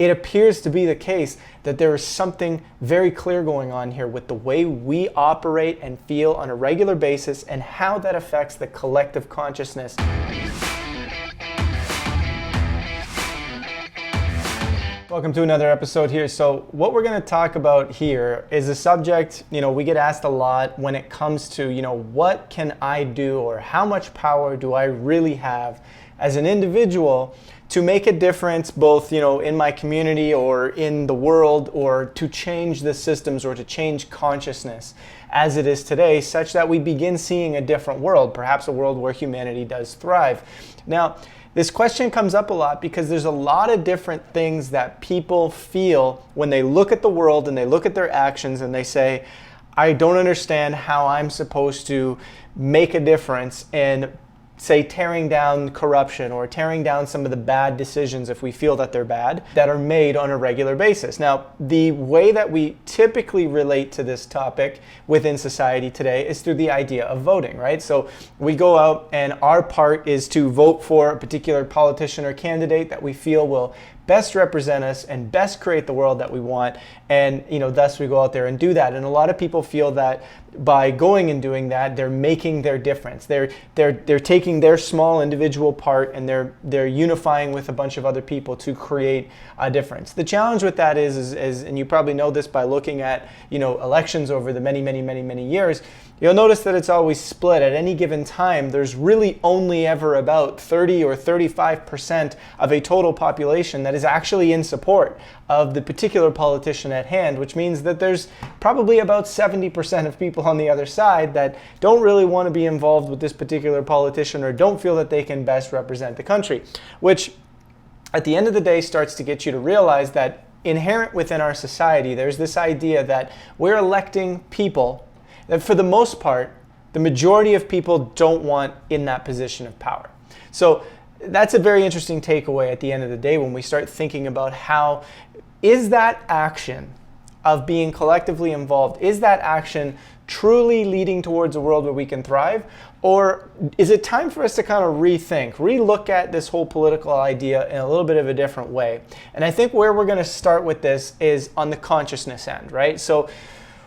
it appears to be the case that there is something very clear going on here with the way we operate and feel on a regular basis and how that affects the collective consciousness. Welcome to another episode here. So what we're going to talk about here is a subject, we get asked a lot when it comes to, what can I do or how much power do I really have as an individual to make a difference both, in my community or in the world, or to change the systems or to change consciousness as it is today, such that we begin seeing a different world, perhaps a world where humanity does thrive. Now, this question comes up a lot because there's a lot of different things that people feel when they look at the world and they look at their actions and they say, I don't understand how I'm supposed to make a difference in, say, tearing down corruption or tearing down some of the bad decisions, if we feel that they're bad, that are made on a regular basis. Now, the way that we typically relate to this topic within society today is through the idea of voting, right? So we go out and our part is to vote for a particular politician or candidate that we feel will best represent us and best create the world that we want, and thus we go out there and do that. And a lot of people feel that by going and doing that, they're making their difference. They're taking their small individual part and they're unifying with a bunch of other people to create a difference. The challenge with that is and you probably know this by looking at elections over the many years. You'll notice that it's always split. At any given time, there's really only ever about 30 or 35% of a total population that is actually in support of the particular politician at hand, which means that there's probably about 70% of people on the other side that don't really want to be involved with this particular politician or don't feel that they can best represent the country, which at the end of the day starts to get you to realize that inherent within our society, there's this idea that we're electing people that for the most part, the majority of people don't want in that position of power. So that's a very interesting takeaway at the end of the day when we start thinking about how is that action of being collectively involved, is that action truly leading towards a world where we can thrive? Or is it time for us to kind of rethink, relook at this whole political idea in a little bit of a different way? And I think where we're going to start with this is on the consciousness end, right? So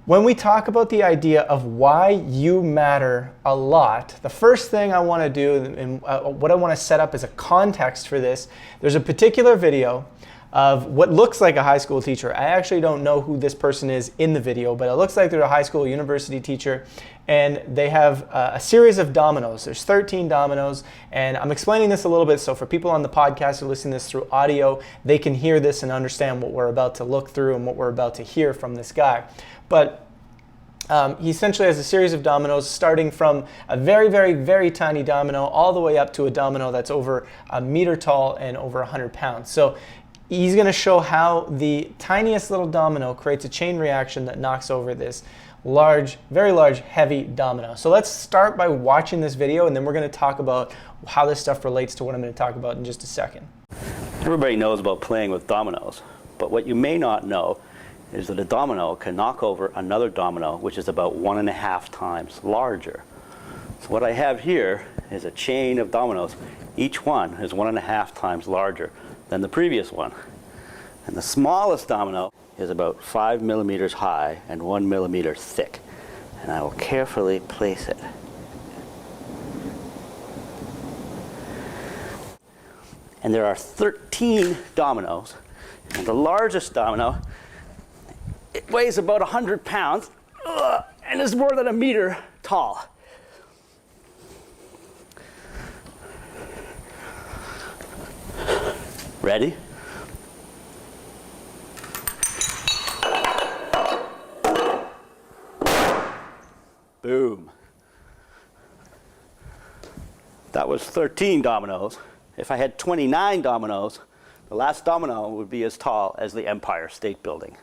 when we talk about the idea of why you matter a lot, the first thing I want to do and what I want to set up as a context for this, there's a particular video of what looks like a high school teacher. I actually don't know who this person is in the video, but it looks like they're a high school university teacher, and they have a series of dominoes. There's 13 dominoes, and I'm explaining this a little bit so for people on the podcast who listen to this through audio, they can hear this and understand what we're about to look through and what we're about to hear from this guy. But he essentially has a series of dominoes starting from a very tiny domino all the way up to a domino that's over a meter tall and over 100 pounds. So he's going to show how the tiniest little domino creates a chain reaction that knocks over this large, very large, heavy domino. So let's start by watching this video, and then we're going to talk about how this stuff relates to what I'm going to talk about in just a second. Everybody knows about playing with dominoes, but what you may not know is that a domino can knock over another domino which is about 1.5 times larger. So what I have here is a chain of dominoes. Each one is 1.5 times larger than the previous one. And the smallest domino is about 5 millimeters high and 1 millimeter thick. And I will carefully place it. And there are 13 dominoes, and the largest domino, it weighs about 100 pounds and is more than a meter tall. Ready? Boom. That was 13 dominoes. If I had 29 dominoes, the last domino would be as tall as the Empire State Building.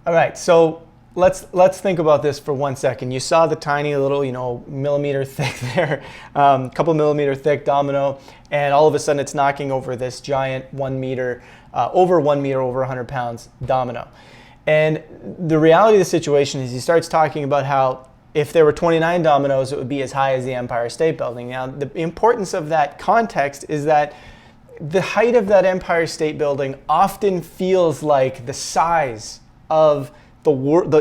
All right, so let's think about this for 1 second. You saw the tiny little, millimeter thick there, couple millimeter thick domino, and all of a sudden it's knocking over this giant 1 meter, over 1 meter, over 100 pounds domino. And the reality of the situation is he starts talking about how if there were 29 dominoes, it would be as high as the Empire State Building. Now, the importance of that context is that the height of that Empire State Building often feels like the size of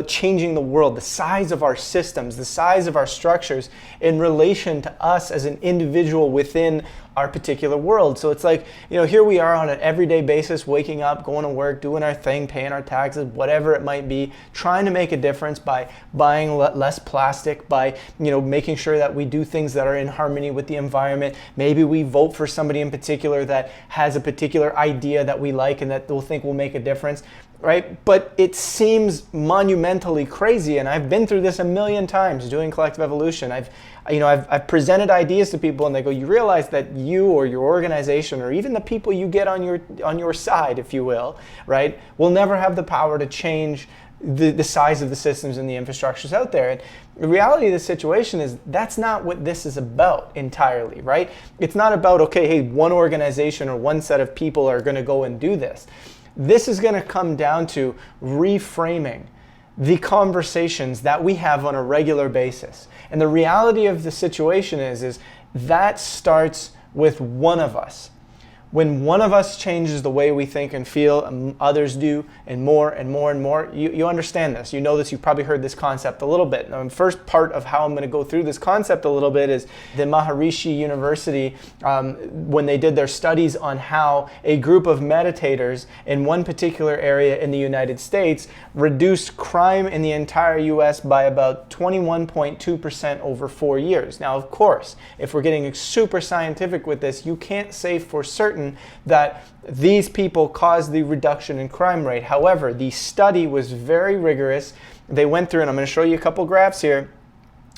changing the world, the size of our systems, the size of our structures in relation to us as an individual within our particular world. So it's like, here we are on an everyday basis, waking up, going to work, doing our thing, paying our taxes, whatever it might be, trying to make a difference by buying less plastic, by, making sure that we do things that are in harmony with the environment. Maybe we vote for somebody in particular that has a particular idea that we like and that we'll think will make a difference. Right? But it seems monumentally crazy, and I've been through this a million times doing collective evolution. I've presented ideas to people, and they go, "You realize that you or your organization, or even the people you get on your side, if you will, right, will never have the power to change the size of the systems and the infrastructures out there." And the reality of the situation is that's not what this is about entirely, right? It's not about, okay, hey, one organization or one set of people are going to go and do this. This is going to come down to reframing the conversations that we have on a regular basis. And the reality of the situation is that starts with one of us. When one of us changes the way we think and feel, and others do, and more and more and more, you understand this. You know this. You've probably heard this concept a little bit. Now, the first part of how I'm going to go through this concept a little bit is the Maharishi University, when they did their studies on how a group of meditators in one particular area in the United States reduced crime in the entire U.S. by about 21.2% over 4 years. Now, of course, if we're getting super scientific with this, you can't say for certain that these people caused the reduction in crime rate. However, the study was very rigorous. They went through, and I'm going to show you a couple graphs here.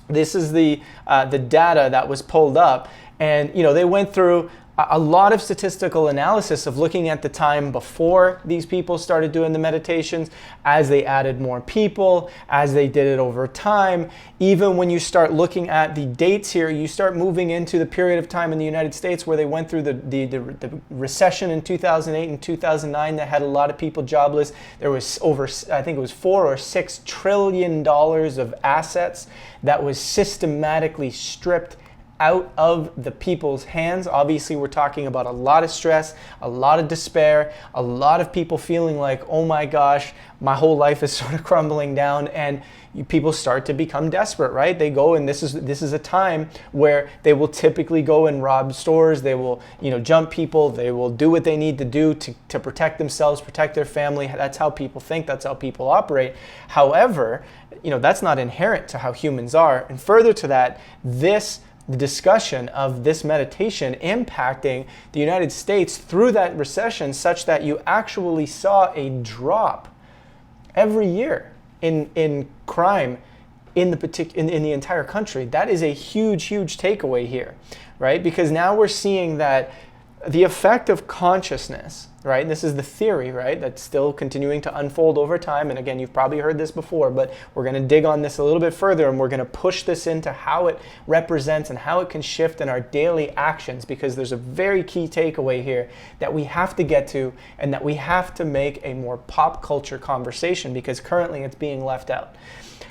This is the data that was pulled up, and they went through a lot of statistical analysis of looking at the time before these people started doing the meditations, as they added more people, as they did it over time. Even when you start looking at the dates here, you start moving into the period of time in the United States where they went through the recession in 2008 and 2009 that had a lot of people jobless. There was over, I think it was $4 or $6 trillion of assets that was systematically stripped out of the people's hands. Obviously, we're talking about a lot of stress, a lot of despair, a lot of people feeling like, oh my gosh, my whole life is sort of crumbling down, and people start to become desperate, right? They go, and this is a time where they will typically go and rob stores. They will, jump people. They will do what they need to do to protect themselves, protect their family. That's how people think. That's how people operate. However, that's not inherent to how humans are. And further to that, the discussion of this meditation impacting the United States through that recession, such that you actually saw a drop every year in crime in the entire country. That is a huge takeaway here, right? Because now we're seeing that the effect of consciousness, right? This is the theory, right? That's still continuing to unfold over time. And again, you've probably heard this before, but we're going to dig on this a little bit further, and we're going to push this into how it represents and how it can shift in our daily actions, because there's a very key takeaway here that we have to get to, and that we have to make a more pop culture conversation, because currently it's being left out.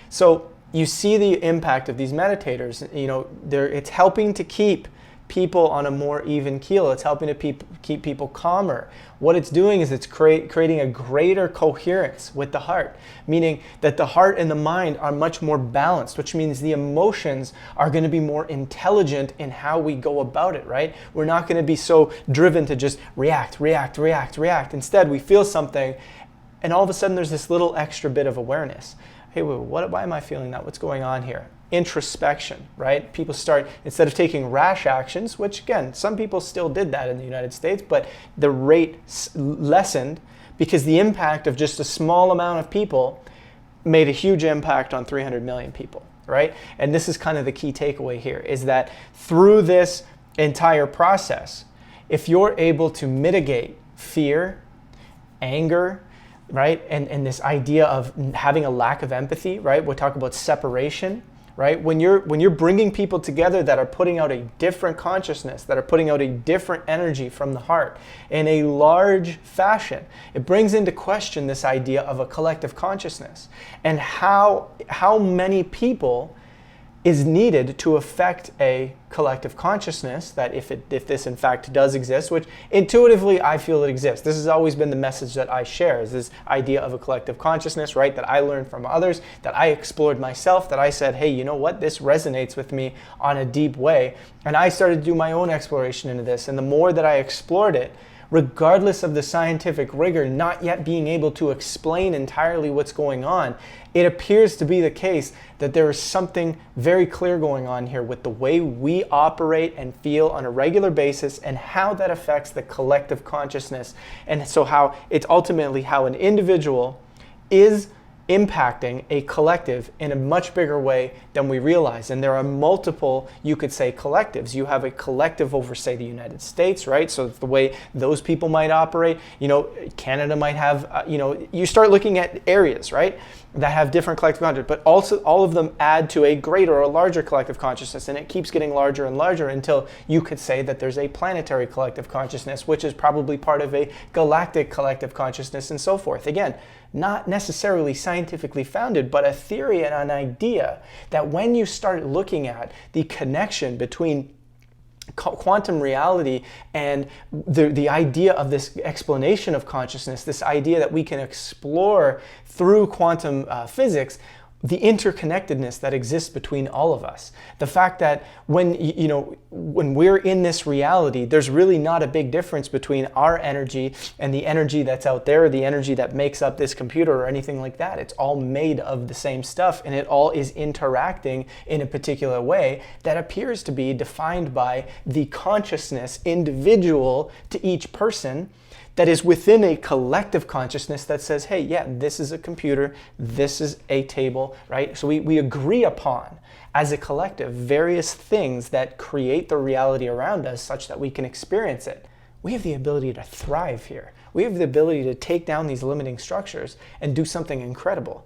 So you see the impact of these meditators. It's helping to keep people on a more even keel. It's helping to keep people calmer. What it's doing is it's creating a greater coherence with the heart, meaning that the heart and the mind are much more balanced, which means the emotions are going to be more intelligent in how we go about it, right? We're not going to be so driven to just react. Instead, we feel something, and all of a sudden there's this little extra bit of awareness. Hey, why am I feeling that? What's going on here? Introspection, right? People start, instead of taking rash actions, which again, some people still did that in the United States, but the rate lessened because the impact of just a small amount of people made a huge impact on 300 million people, right? And this is kind of the key takeaway here, is that through this entire process, if you're able to mitigate fear, anger, right? And this idea of having a lack of empathy, right? We'll talk about separation, right? When you're bringing people together that are putting out a different consciousness, that are putting out a different energy from the heart in a large fashion, it brings into question this idea of a collective consciousness and how many people is needed to affect a collective consciousness, that if this in fact does exist, which intuitively I feel it exists. This has always been the message that I share, is this idea of a collective consciousness, right? That I learned from others, that I explored myself, that I said, hey, you know what? This resonates with me on a deep way. And I started to do my own exploration into this. And the more that I explored it, regardless of the scientific rigor not yet being able to explain entirely what's going on, it appears to be the case that there is something very clear going on here with the way we operate and feel on a regular basis and how that affects the collective consciousness. And so how it's ultimately how an individual is impacting a collective in a much bigger way than we realize. And there are multiple, you could say, collectives. You have a collective over, say, the United States, right? So the way those people might operate, Canada might have, you start looking at areas, right, that have different collective consciousness, but also all of them add to a greater or larger collective consciousness, and it keeps getting larger and larger until you could say that there's a planetary collective consciousness, which is probably part of a galactic collective consciousness, and so forth. Again, not necessarily scientifically founded, but a theory and an idea that when you start looking at the connection between quantum reality and the idea of this explanation of consciousness, this idea that we can explore through quantum physics, the interconnectedness that exists between all of us. The fact that when we're in this reality, there's really not a big difference between our energy and the energy that's out there, the energy that makes up this computer or anything like that. It's all made of the same stuff, and it all is interacting in a particular way that appears to be defined by the consciousness individual to each person, that is within a collective consciousness that says, hey, yeah, this is a computer, this is a table, right? So we agree upon, as a collective, various things that create the reality around us such that we can experience it. We have the ability to thrive here. We have the ability to take down these limiting structures and do something incredible.